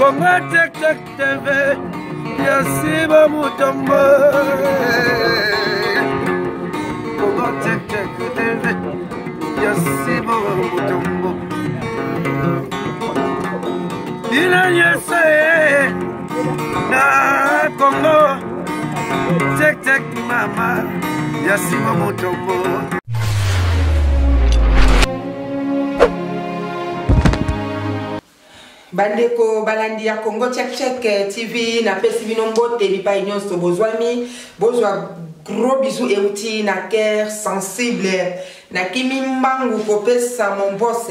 Congo Check Check TV, Yasiba Mutombo. Congo Check Check TV, Yasiba Mutombo. Ina yese na Congo Check Check mama, Yasiba Mutombo. Bandeko balandi ya Congo Check Check TV na pesi bino mbote bipa nyonso bozwami bozwa gros bisous euti na cœur sensible na kimi mbangu kopesa mon boss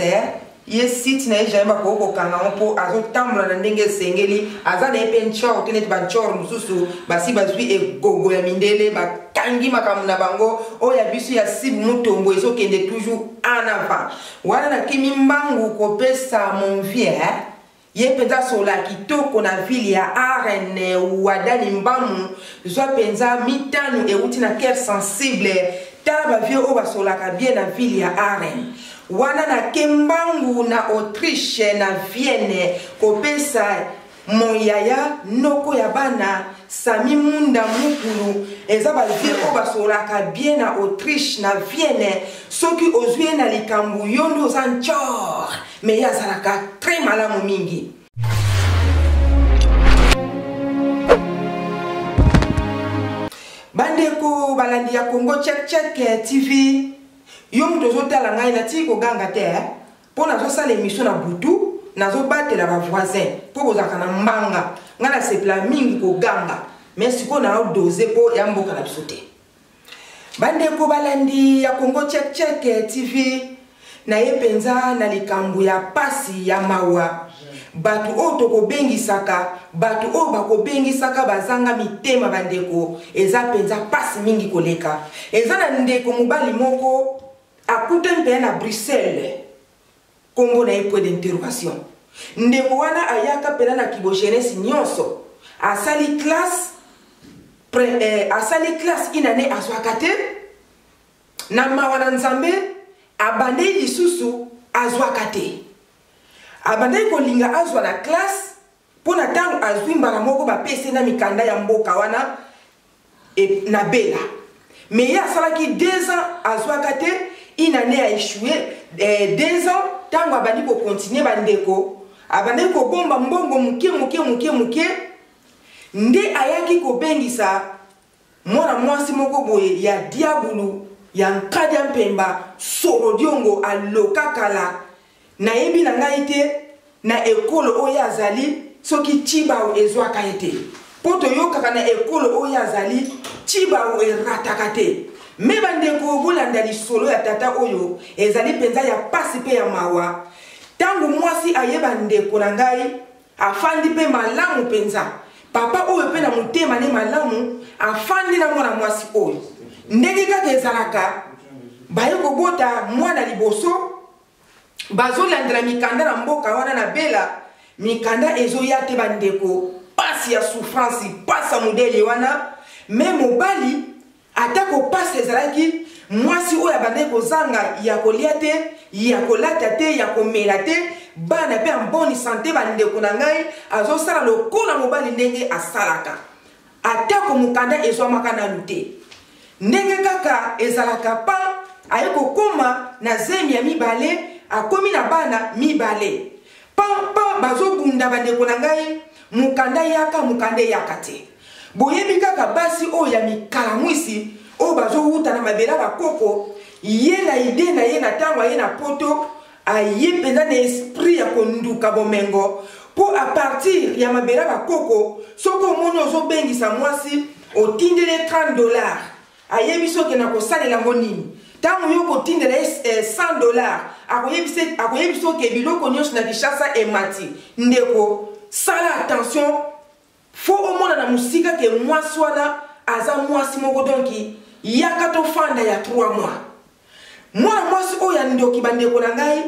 ye site na ejamba ko kokanga mpo azotambola na ndenge sengeli aza na epenchor tenet banchor mususu basi bazwi egogo ya mindele bakangi makamu na bango oya bisu ya sibu mutombo ezokende toujours en avant wana na kimi mbangu kopesa mon vieux ye penza sola kitoko na ville ya Arène wadani mbamu zwa penza mitanu euti na cœur sensible tala ba vieux o basolaka bien na ville ya Arène wana na kembangu na Autriche na Vienne kopesa moyaya noko ya bana Sami Munda Mukulu eza ba vieux o basolaka bien na Autriche na Vienne soki ozwie na likambu yondo zanchor me yazalaka très malamu mingi bandeko balandi ya Congo Check Check TV yom tozotala ngai na ti ko ganga te po na zo sala émission na butu na zo batela ba voisin po bozaka na mbanga ngana sepla mingi ko ganga merci ko na doze po ya mboka na bisote bandeko balandi ya Congo Check Check TV na yepenza na likambu ya pasi ya mawa batu o toko bengisaka batu o bako bengisaka bazanga mitema bandeko eza penza pasi mingi koleka eza na ndeko mobali moko akuta mpe na Bruxelles kombo na point d'interrogation ndeko wana ayaka pena na kibo jeunesse nyonso asali classe inane azwakate na mawana nzambe abande lisusu azwakate abande kolinga azwa na classe pona tango azwi mbala moko bapese na mikanda ya mboka wana na bela mais ya salaki 2 ans azwakate inane a échoué 2 ans tango abandi ko continuer bandeko abandi ko bomba mbongo muke nde ayaki ko bengisa mwana mwasi moko boye ya diabulu ya nkadi mpemba soro diongo alokakala na yebi na ngai te na ekolo oyo azali soki chiba ezwaka ete poto yokaka na ekolo oyo azali chiba erataka te me bandeko bolanda lisolo ya tata oyo ezali penza ya pasi pe ya mawa tangu mwasi ayeba ndeko na ngai afandi pe malamu penza papa oyo pe na mutema ne malamu afandi na mwana mwasi oyo ndenge kaka ezalaka baye kobota mwana liboso bazolandela mikanda na mboka wana na bela mikanda ezoya te bandeko pasi ya souffrance pasi ya modele wana me mobali atako pasi ezalaki mwasi oyo abandaki kozanga ya kolia te ya kolata te ya komela te bana pe en bonne santé bandeko na ngai azosala lokola mobali ndenge asalaka atako mokanda ezwamaka nanu te ndenge kaka ezalaka pa aye kokoma na zemi ya mibale akomi na bana mibale pa bazobunda bandeko na ngai mokanda yaka te boyebi kaka basi oyo ya mikala mwisi oyo bazowuta na mabela bakoko ye na ide na ye na ntango aye na poto aye mpenza na esprit ya konduka bomengo po a partir ya mabela bakoko soki omoni ozobengisa mwasi otindele $30 ayebi soki na kosalela ngo nini ntango yo kotindela $100 akoyebi soki biloko nyonso na Kinshasa emati ndeko sala attention fo omona na musika ke mwasi wana aza mwasi moko donki yaka tofanda ya 3 mois mwana mwasi oyo ya ndoki bandeko na ngai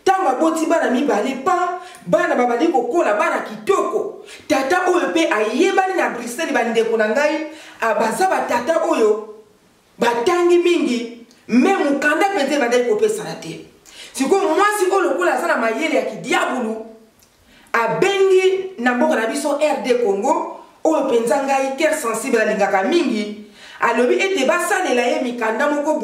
tango aboti bana mibale pa bana babandi kokola bana kitoko tata oyo pe ayebani na Bruxelles bandeko na ngai abaza batata oyo batangi mingi me mukanda pete bandai kopesa na te siko mwasi oyo lokola aza na mayele ya kidiabulu abengi na mboka na biso RD Congo oyo penza ngai cœur sensible alingaka mingi alobi ete basalela ye mikanda moko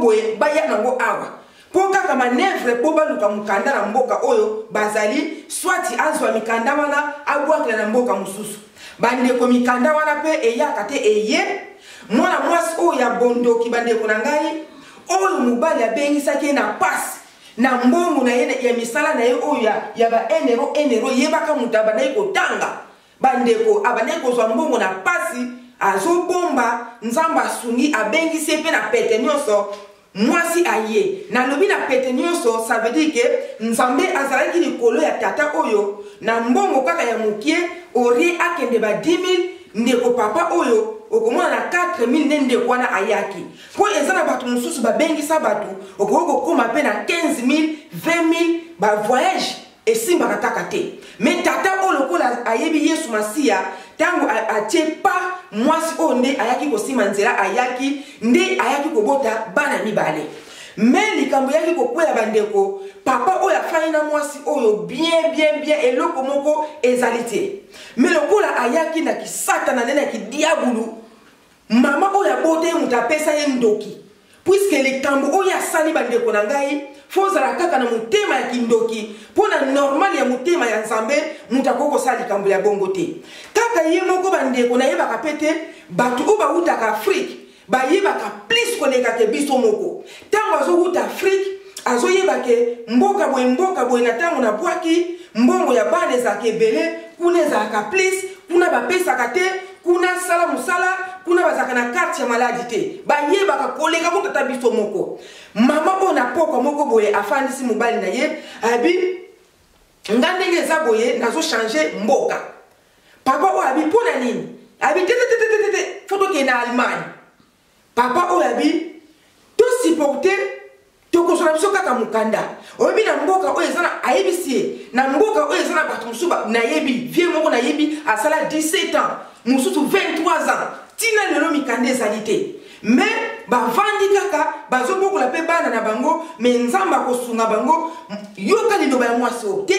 boye baya nango awa po kaka manevre po baluka mukanda na mboka oyo bazali swati azwa mikanda wana abwakela na mboka mususu bandeko mikanda wana pe eyaka te eye mwana mwasi oyo ya bondoki bandeko na ngai oyo mobali abengisaki na pasi na mbongo na ye ya misala na ye oyo ya ba enero yebaka mutu abandaki kotanga bandeko abandaki kozwa mbongo na pasi azobomba nzambe asungi abengisi ye mpe na pete nyonso mwasi aye nalobi na pete nyonso ça veut dire que nzambe azalaki likolo ya tata oyo na mbongo kaka ya mokie orie akende ba 10,000 ndeko papa oyo okomona na 4,000 nde ndeko wana ayaki po eza na bato mosusu babengisa bato okoki kokoma mpe na 15,000 20,000 bavoyage esimbaka kaka te me tata oyo lokola ayebi yesu masiya ntango atie pa mwasi oyo nde ayaki kosima nzela ayaki nde ayaki kobota bana mibale me likambo yaki kokwela bandeko papa oyo afani na mwasi oyo bien eloko moko ezali te me lokola ayaki na kisatana nde na kidiabulu mama oyo abote ye moto apesa ye ndoki puiske likambo oyo asali bandeko na ngai fozala kaka na motema ya kindoki mpo na normal ya motema ya nzambe moto akoki kosala likambo ya bongo te kaka ye moko bandeko nayebaka mpe te bato oyo bautaka afrike bayebaka plus kolekaka biso moko ntango azowuta afrike azoyebake mboka boye na ntango na bwaki mbongo ya bana ezalaka ebele kuna ezalaka plus kuna bapesaka te kuna sala mosala kuna bazalaka na karte ya maladi te bayebaka koleka ko tata biso moko mama oyo na pokwa moko boye afandisi mobali na ye abi nga ndenge eza boye nazochange mboka papa oyo abi mpo na nini abi te fotoke na Allemagne papa oyo abi tosupporte tokozala biso kaka mokanda oyebi na mboka oyo eza na ayebisi ye na mboka oyo eza na bato mosusu nayebi vie moko nayebi asala 17 ans mosusu 23 ans tina lelo mikanda ezali te me bavandi kaka bazobokola mpe bana na bango me nzambe akosunga bango yoka liloba ya mwasi oyo te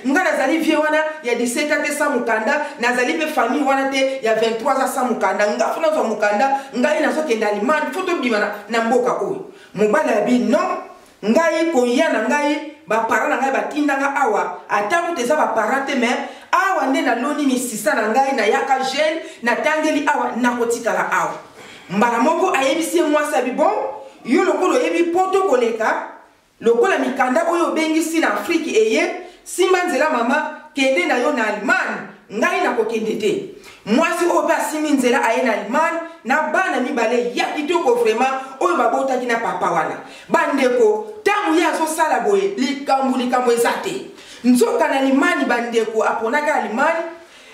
nga nazali vie wana ya 17 ans te sa mokanda nazali mpe famille wana te ya 23 ans sa mokanda nga fo nazwa mokanda ngai nazokende Allemagne fo tobima na mboka oyo mobali abi non ngai koya na ngai bapara na ngai batindanga awa ata kuta eza bapara te me awa nde naloni misisa na ngai nayaka jeune natangeli awa nakotikala awa mbala moko ayebisi ye mwasi abi bon yo lokola oyebi poto koleka lokola mikanda oyo obengisi na afrike eye simba nzela mama kende na yo na Allemagne ngai nakokende te mwasi oyo mpe asimi nzela aye na Allemagne na bana mibale ya kitoko vraiment oyo babotaki na papa wana bandeko ntango ye azosala boye likambo eza te nzoka na Allemagne bandeko aponaka Allemagne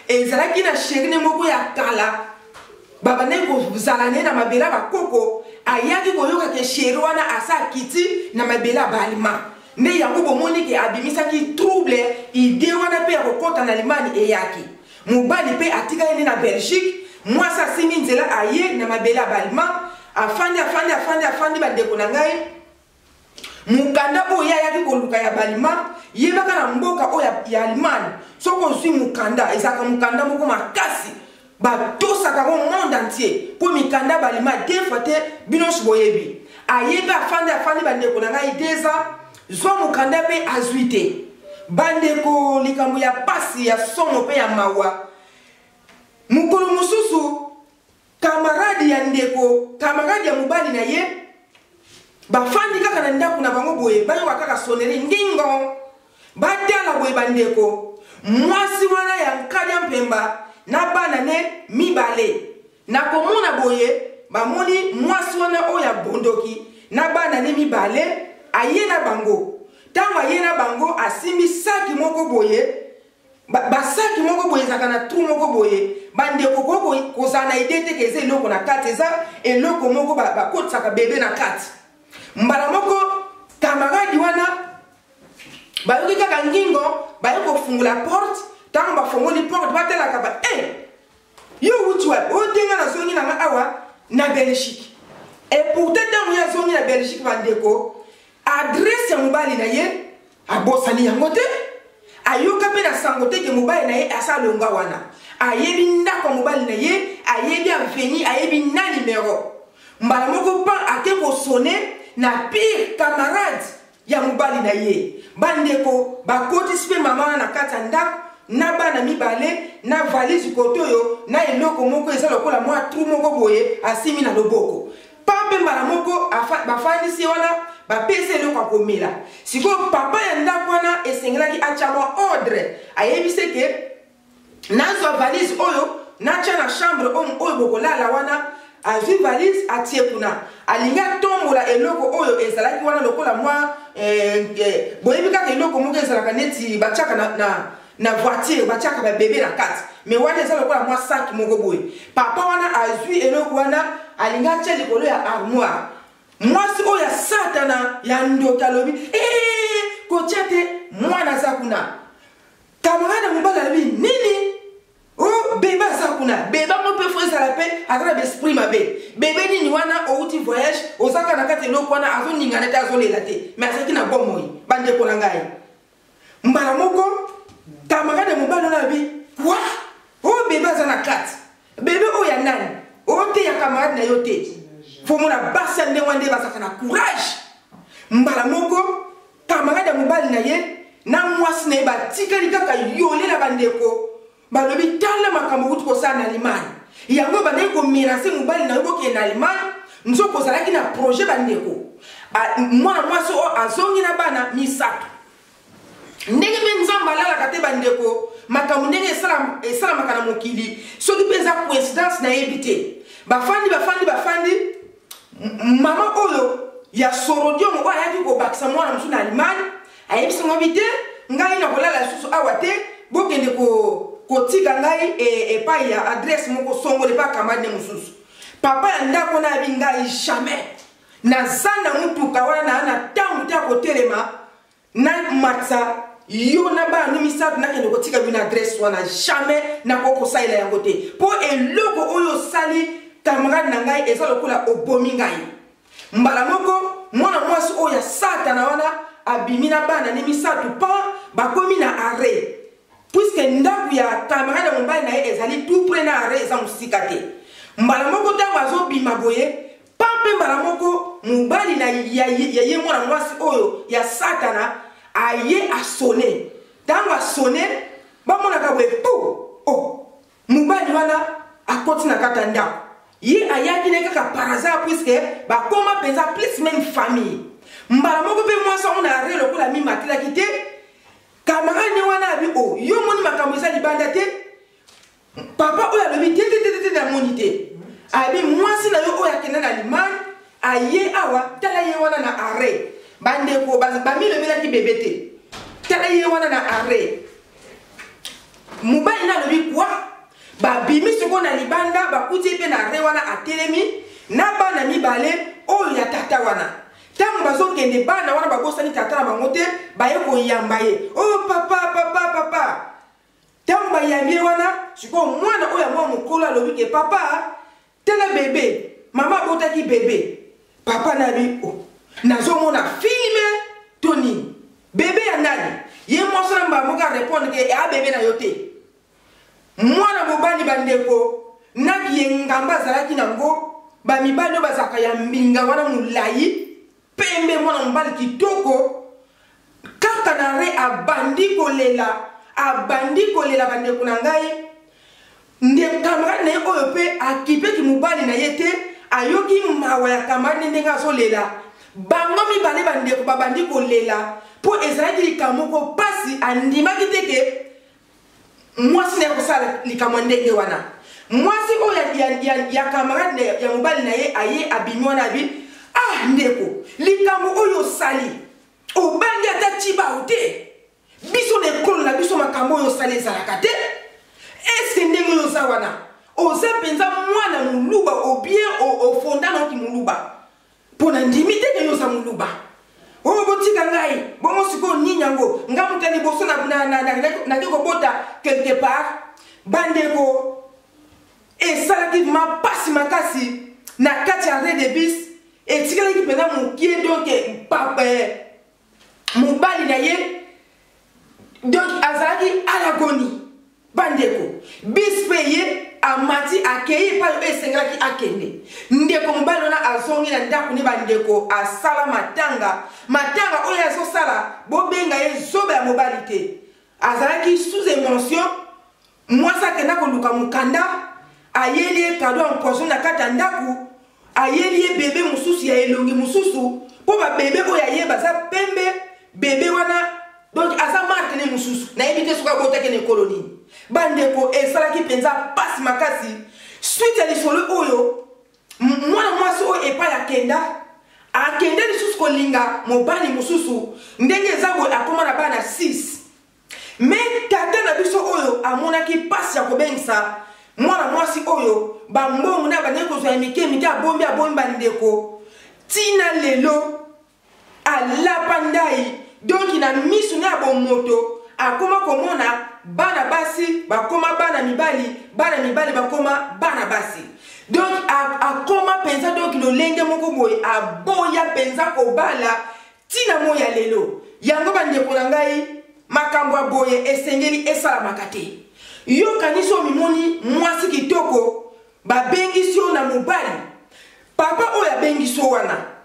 ezalaki na sherine moko ya kala babandeki kozala ne na mabele ya bakoko ayaki koyoka ke sheri wana asa kiti na mabele ya baalima nde yango bomoni ke abimisaki trouble ide wana mpe ya kokɔta na Allemagne eyaki mobali mpe atikali nde na Belgique mwasi asimi nzela aye na mabele ya baalima afandi bandeko na ngai mukanda oyo ayaki koluka ya baalima yebaka na mboka oyo ya Allemagne soki ozwi mukanda ezalaka mukanda moko makasi batosaka ko monde entier po mikanda balima deux fois te binoso boyebi ayebi afandi bandeko na ngai 2 ans zwa mukanda mpe azwi te bandeko likambo ya pasi ya somo mpe ya mawa mokolo mosusu kamaradi ya ndeko kamaradi ya mobali na ye bafandi kaka na ndako na bango boye bayoka kaka soneli ndingo batala boye bandeko mwasi wana ya nkali ya mpemba na bana ne mibale na komona boye bamoni mwasi wana oyo ya bondoki na bana ne mibale aye na bango ntango aye na bango asimbi saki moko boye basaki moko boye ezalaka na tru moko boye bandeko kozala na ide te ke eza eloko na kati eza eloko moko bakotisaka bebe na kati mbala moko kamaradi wana bayoki kaka ngingo baye kofungula porte ntango bafongoli porte batelaka ba yo wuti wapi otenga nazongi nanga awa na Belgique et pourtant ntango ye azongi na Belgique bandeko adresse ya mobali na ye abosani yango te ayoka pe na sango te ke mobali na ye asalonga wana ayebi ndako mobali na ye ayebi aveni ayebi na numéro mbala moko pa ake kosone na pire camarade ya mobali na ye bandeko bakotisi mpe mama na kati ya ndako na bana mibale na valise koto oyo na eloko moko eza lokola mwa tru moko boye asimi na loboko pampe mbala moko bafandisi wana bapesa eloko akomela sikoyo papa ya ndako wana esengelaki atya mwa ordre ayebise ke nazwa valise oyo natya na chambre oyo bokolala wana azwi valise atie kuna alingi atombola eloko oyo ezalaki wana lokola mwa boyebi kaka eloko moko ezalaka neti batiaka na voiture batiaka babebe na kati me wana eza lokola mwa saki moko boye papa wana azwi eloko wana alingi atya likolo ya armoire mwasi oyo ya satana ya ndoki alobi kotya te mwana aza kuna kamarade mobali alobi nini bebe aza kuna bebe ngo mpe fo ezala mpe aza na baesprit mabe bebe nini wana outi voyage ozaka na kati eloko wana azoningana te azolela te me azalaki na bomoi bandeko na ngai mbala moko kamarade mobali wana alobi wa oyo bebe aza na kati bebe oyo ya nani oyo te ya kamarade na yo te fo mona basi ya ndenge wana nde bazalaka na courage mbala moko kamarade ya mobali na ye na mwasi na ye batikali kaka yolela bandeko balobi tala makambo kuti kosala na Allemagne yango bandeki komirase mobali na yo bokende na Allemagne nzoko ozalaki na projet bandeko mwana mwasi oyo azongi na bana misato ndenge mpe nzambe alalaka te bandeko makambo ndenge esalamaka na mokili soki mpe eza coïncidence nayebi te bafandi mama oyo ya sorodiomo oyo ayaki kobakisa mwana mosusu na Allemagne ayebisango bi te ngai na kolala lisusu awa te bokende kotika ngai epai ya adresse moko songole pa kamarade mosusu papa ya ndako na yabi ngai jamais naza na mutuka wana na ntango te ya kotelema na matsa yo na bana misato nakende kotika bino adresse wana jamais nakokosalela yango te mpo eloko oyo osali kamarade na ngai eza lokola obomi ngai mbala moko mwana mwasi oyo ya satana wana abimi na bana ne misato pa bakomi na arrêt puisque ndako ya kamarade ya mobali na ye ezali tout près na arrêt eza mosika te mbala moko ntango azobima boye pampe mbala moko mobali na ya ye mwana mwasi oyo ya satana aye asone ntango asone bamonaka boye pu mobali wana akoti na kati ya ndako ye ayaki ne kaka par hasard puisque bakoma mpenza plus même famille mbala moko mpe mwasi ango na arrêt lokola mimatelaki te kamarade wana abi yo moni makambo eza libanda te papa oyo alobi te na moni te abi mwasi na yo oyo akenda na Allemagne aye awa tala ye wana na arrêt bandeko bamilobelaki bebe te tala ye wana na arrêt mobali na alobi kwa babimi soko na libanda bakuti mpe na arrêt wana atelemi na bana mibale oyo ya tata wana ntango bazokende bana wana babosani tata na bango te baye koyamba ye papa ntango bayambi ye wana sikoyo mwana oyo ya mwa mokolo alobi ke papa tala bebe mama abotaki bebe papa nabi nazomona filme to nini bebe ya nani ye mwasi na mbala moko arépondre ke bebe na yo te mwana mobali bandeko naki ye ngamba azalaki nango bamibali oyo bazalaka ya mbinga wana molai pembe mwana mobali kitoko kaka na re abandi kolela bandeko na ngai nde kamarade na ye oyo mpe akipeki mobali na ye te ayoki mawa ya kamarade ndenge azolela bango mibale bandeko babandi kolela mpo ezalaki likambo moko pasi andimaki te ke mwasi na ye kosala likambo ndenge wana mwasi oyo ya kamarade ya mobali na ye aye abimi wana abi ndeko likambo oyo osali obangi ata tibao te biso na ekolo na biso makambo oyo osali ezalaka te eske ndenge oyo oza wana oza mpenza mwana moluba obien ofonda naoki moluba mpo na ndimi te ndenge oza moluba oyo botika ngai bongo sikoyo nini yango nga moto ya liboso nake kobota quelque part bandeko esalaki mapasi makasi na kati ya arrêt de bus etikalaki mpenza mokie donke mobali na ye donc azalaki à l'agonie bandeko bis payé amati akei pa esengelaki akende ndeko mobali wana azongi na ndako ne bandeko asala matanga oyo azosala bobenga ye zobe ya mobali te azalaki sous émotion mwasi akenda koluka mokanda ayeli ye kado ya mpoison na kati ya ndako ayeli ye bebe mosusu ya elongi mosusu mpo babebe oyo ayeba aza pembe bebe wana donc aza marke ne mosusu nayebi te soki abotaki na ekolo nini bandeko esalaki mpenza pasi makasi suite ya lisolo oyo mwana mwasi oyo epai akende lisusu kolinga mobali mosusu ndenge eza boye akoma na bana 6 me tata na biso oyo amonaki pasi ya kobengisa mwana mwasi oyo bambongo na bandeko kozwa ya mike abombi bandeko tina lelo alapa ndai donc na misu na bomoto akoma komona bana basi bakoma bana mibali bakoma bana basi donc akoma penza donc lolenge moko boye aboya penza kobala tina moya lelo yango bandeko na ngai makambo aboye esengeli esalamaka te yo kaniso mimoni mwasi kitoko babengisi yo na mobali papa oyo abengisi wana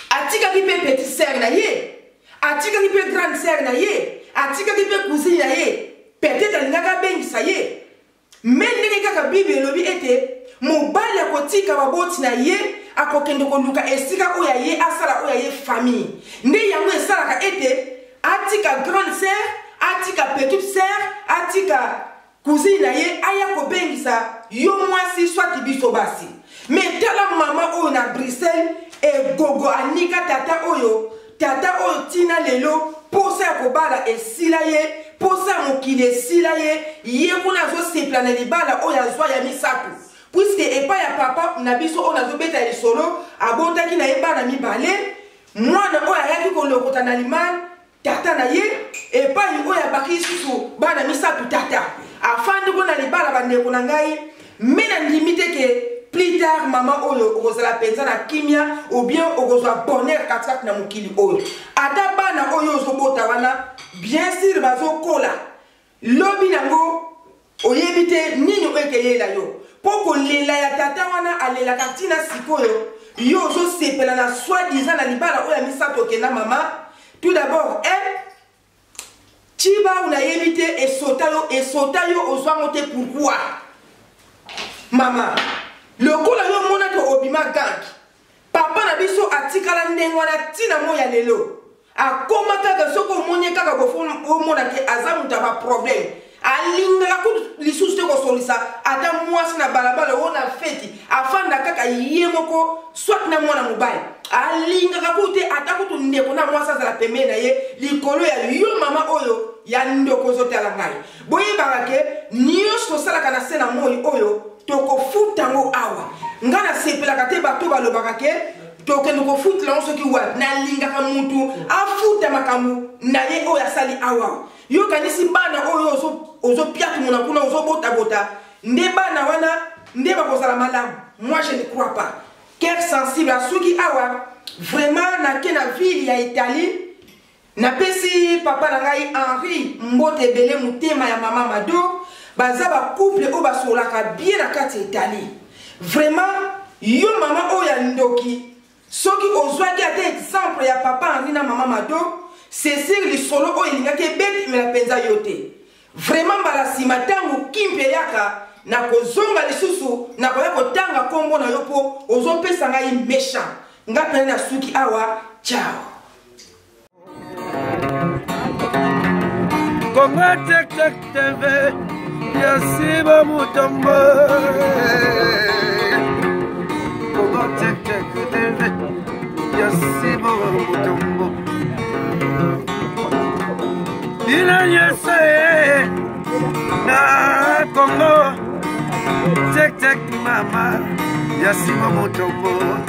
atikaki mpe petit sœur na ye atikaki mpe grande sœur na ye atikaki mpe cousine na ye peut-être alingaka abengisa ye me ndenge kaka bible elobi ete mobali akotika baboti na ye akokende koluka esika oyo ye asala oyo ye famille nde yango esalaka ete atika grande sœur atika petite sœur atika cousine na ye aya kobengisa yo mwasi swati biso basi me tala mama oyo na Bruxelles egogo anika tata oyo tina lelo posa ya kobala esila ye posa ya mokili esila ye kuna azosepela na libala oyo azwa ya misato puisque epai ya papa na biso oyo azobeta lisolo abotaki na ye bana mibale mwana oyo ayaki kolokota na limane tata na ye epai oyo abaki lisusu bana misato tata afandi ko na libala bandeko na ngai me na ndimi te ke plus tard mama oyo okozala penza na kimia ou bien okozwa bonheur katikati na mokili oyo ata bana oyo ozobota wana bien sûr bazokola lobi nango oyebi te nini oyo ekeyela yo mpo kolela ya tata wana alelaka ntina sikoyo yo ozosepela na soi-disant na libala oyo ya misato okenda mama tout d'abord ciba unayebi te esota yo ozwango te pourquoi mama lokola yo mona to obima gangi papa na biso atikala ndenge wana tina moya lelo akoma kaka soko omonye kaka omona ke aza mutu aba problème alingaka kutu lisusu te kosolisa ata mwasi na balabala oyo na feti afanda kaka ye moko soit na mwana mobali alingaka kutu te ata kutu ndeko na mwasi azala pembeni na ye likolo ya yo mama oyo ya ndoko ozotala ngai boyebaka ke nyonso tosalaka na se na moi oyo tokofuta ngo awa nga nasepelaka te bato balobaka ke tokende kofutela ngo soki wapi nalingaka mutu afuta makambo na ye oyo asali awa yo kanisi bana oyo ozopiaki mona kuna ozobotabota nde bana wana nde bakozala malamu moi je ne crois pas cœur sensible asoki awa vraiment nake na ville ya Italie napesi papa na ngai Henri mbote ebele motema ya mama Mado baza ba couple oyo basolaka bien na kati ya Italie vraiment yo mama oyo ya ndoki soki ozwaki ata exemple ya papa Henri na mama Mado c'est lisolo oyo elingaki ebetimela mpenza yo te vraiment mbala nsima ntango kimpe yaka na kozonga lisusu na koya kotanga kombo na yo mpo ozopesa ngai méchant nga pene na suki awa ciao Congo Tek Tek TV Yasiba Mutombo Congo Tek Tek TV Yasiba Mutombo Ina yese na Congo Tek Tek mama Yasiba Mutombo